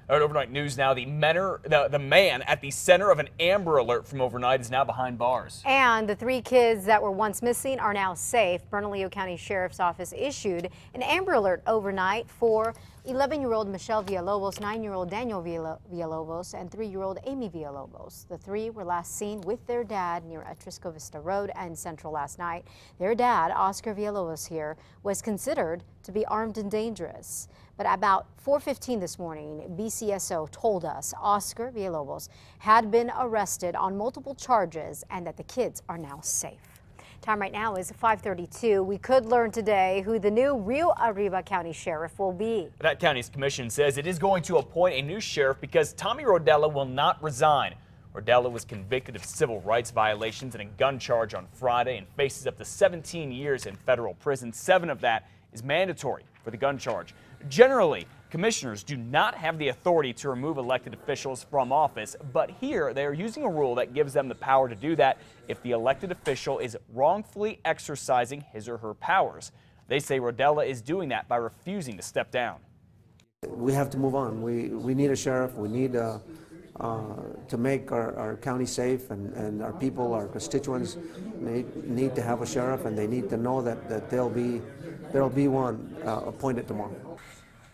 All right, overnight news now. The man at the center of an Amber Alert from overnight is now behind bars. And the 3 kids that were once missing are now safe. Bernalillo County Sheriff's Office issued an Amber Alert overnight for 11-year-old Michelle Villalobos, 9-year-old Daniel Villalobos, and 3-year-old Amy Villalobos. The 3 were last seen with their dad near Atrisco Vista Road and Central last night. Their dad, Oscar Villalobos here, was considered to be armed and dangerous. But about 4:15 this morning, BCSO told us Oscar Villalobos had been arrested on multiple charges and that the kids are now safe. Time right now is 5:32. We could learn today who the new Rio Arriba County Sheriff will be. That county's commission says it is going to appoint a new sheriff because Tommy Rodella will not resign. Rodella was convicted of civil rights violations and a gun charge on Friday and faces up to 17 years in federal prison. 7 of that is mandatory for the gun charge. Generally, commissioners do not have the authority to remove elected officials from office, but here they are using a rule that gives them the power to do that if the elected official is wrongfully exercising his or her powers. They say Rodella is doing that by refusing to step down. We have to move on. We need a sheriff. We need to make our county safe, and our people, our constituents need to have a sheriff, and they need to know that there'll be one appointed tomorrow.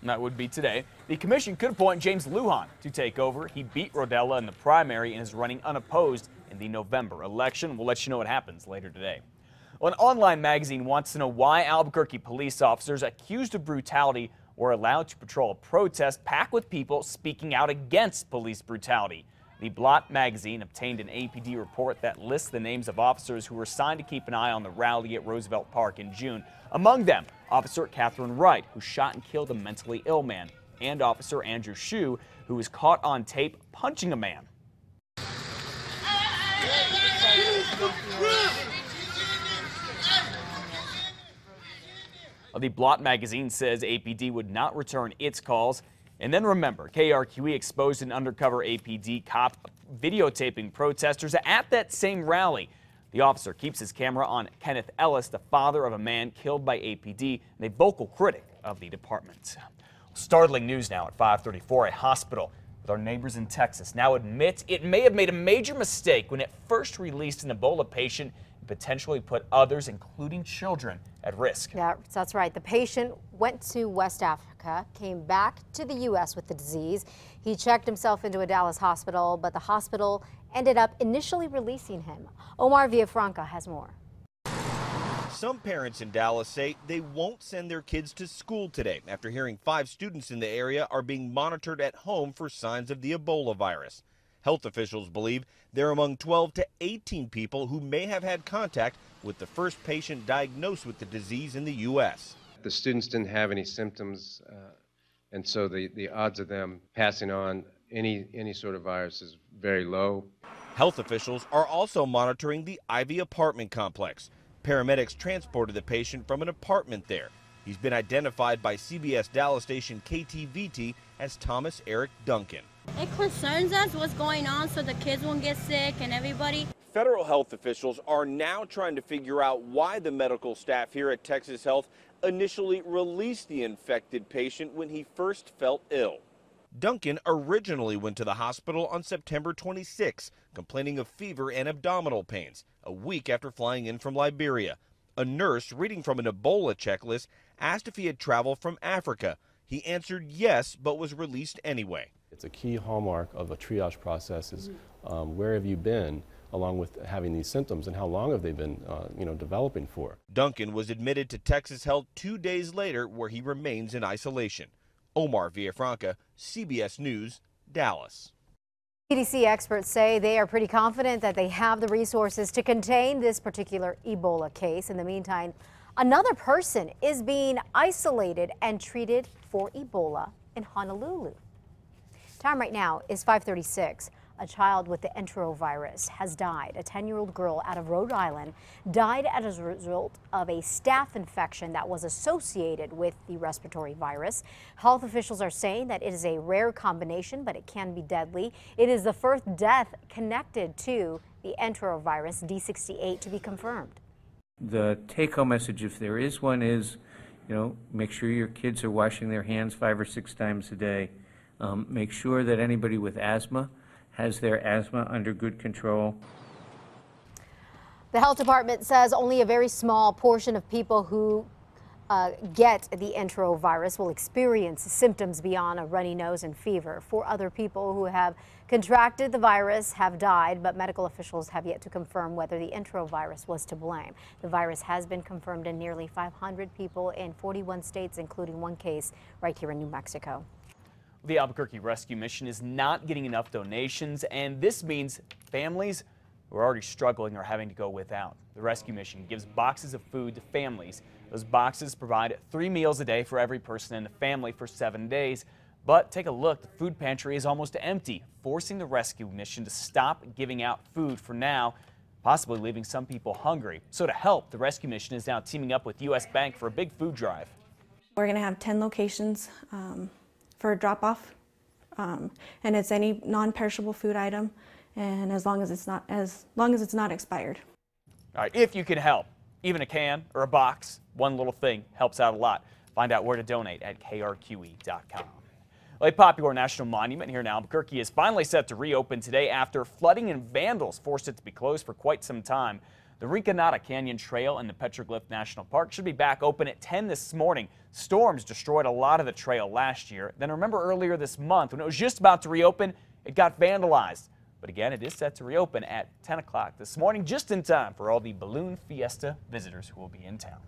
And that would be today. The commission could appoint James Lujan to take over. He beat Rodella in the primary and is running unopposed in the November election. We'll let you know what happens later today. Well, an online magazine wants to know why Albuquerque police officers accused of brutality were allowed to patrol a protest packed with people speaking out against police brutality. The Blot magazine obtained an APD report that lists the names of officers who were assigned to keep an eye on the rally at Roosevelt Park in June. Among them, Officer Catherine Wright, who shot and killed a mentally ill man, and Officer Andrew Shue, who was caught on tape punching a man. The Blot magazine says APD would not return its calls. And then remember, KRQE exposed an undercover APD cop videotaping protesters at that same rally. The officer keeps his camera on Kenneth Ellis, the father of a man killed by APD and a vocal critic of the department. Startling news now at 5:34. A hospital with our neighbors in Texas now admits it may have made a major mistake when it first released an Ebola patient and potentially put others, including children, at risk. Yeah, that's right. The patient went to West Africa, came back to the U.S. with the disease. He checked himself into a Dallas hospital, but the hospital ended up initially releasing him. Omar Villafranca has more. Some parents in Dallas say they won't send their kids to school today after hearing 5 students in the area are being monitored at home for signs of the Ebola virus. Health officials believe they're among 12 to 18 people who may have had contact with the first patient diagnosed with the disease in the U.S. The students didn't have any symptoms, and so the odds of them passing on any sort of virus is very low. Health officials are also monitoring the Ivy apartment complex. Paramedics transported the patient from an apartment there. He's been identified by CBS Dallas station KTVT as Thomas Eric Duncan. It concerns us what's going on so the kids won't get sick and everybody. Federal health officials are now trying to figure out why the medical staff here at Texas Health initially released the infected patient when he first felt ill. Duncan originally went to the hospital on September 26, complaining of fever and abdominal pains, a week after flying in from Liberia. A nurse reading from an Ebola checklist asked if he had traveled from Africa. He answered yes, but was released anyway. It's a key hallmark of a triage process is where have you been, along with having these symptoms, and how long have they been developing for. Duncan was admitted to Texas Health 2 days later, where he remains in isolation. Omar Villafranca, CBS News, Dallas. CDC experts say they are pretty confident that they have the resources to contain this particular Ebola case. In the meantime, another person is being isolated and treated for Ebola in Honolulu. Time right now is 5:36. A child with the enterovirus has died. A 10-year-old girl out of Rhode Island died as a result of a staph infection that was associated with the respiratory virus. Health officials are saying that it is a rare combination, but it can be deadly. It is the first death connected to the enterovirus D68 to be confirmed. The take-home message, if there is one, is, make sure your kids are washing their hands 5 or 6 times a day. make sure that anybody with asthma has their asthma under good control. The health department says only a very small portion of people who get the enterovirus will experience symptoms beyond a runny nose and fever. 4 other people who have contracted the virus have died, but medical officials have yet to confirm whether the enterovirus was to blame. The virus has been confirmed in nearly 500 people in 41 states, including 1 case right here in New Mexico. The Albuquerque Rescue Mission is not getting enough donations, and this means families who are already struggling are having to go without. The Rescue Mission gives boxes of food to families. Those boxes provide 3 meals a day for every person in the family for 7 days. But take a look, the food pantry is almost empty, forcing the Rescue Mission to stop giving out food for now, possibly leaving some people hungry. So to help, the Rescue Mission is now teaming up with U.S. Bank for a big food drive. We're going to have 10 locations for a drop-off, and it's any non-perishable food item, and as long as it's not expired. All right, if you can help, even a can or a box, one little thing helps out a lot. Find out where to donate at KRQE.com. A popular national monument here in Albuquerque is finally set to reopen today after flooding and vandals forced it to be closed for quite some time. The Rinconada Canyon Trail and the Petroglyph National Park should be back open at 10 this morning. Storms destroyed a lot of the trail last year. Then remember earlier this month when it was just about to reopen, it got vandalized. But again, it is set to reopen at 10 o'clock this morning, just in time for all the Balloon Fiesta visitors who will be in town.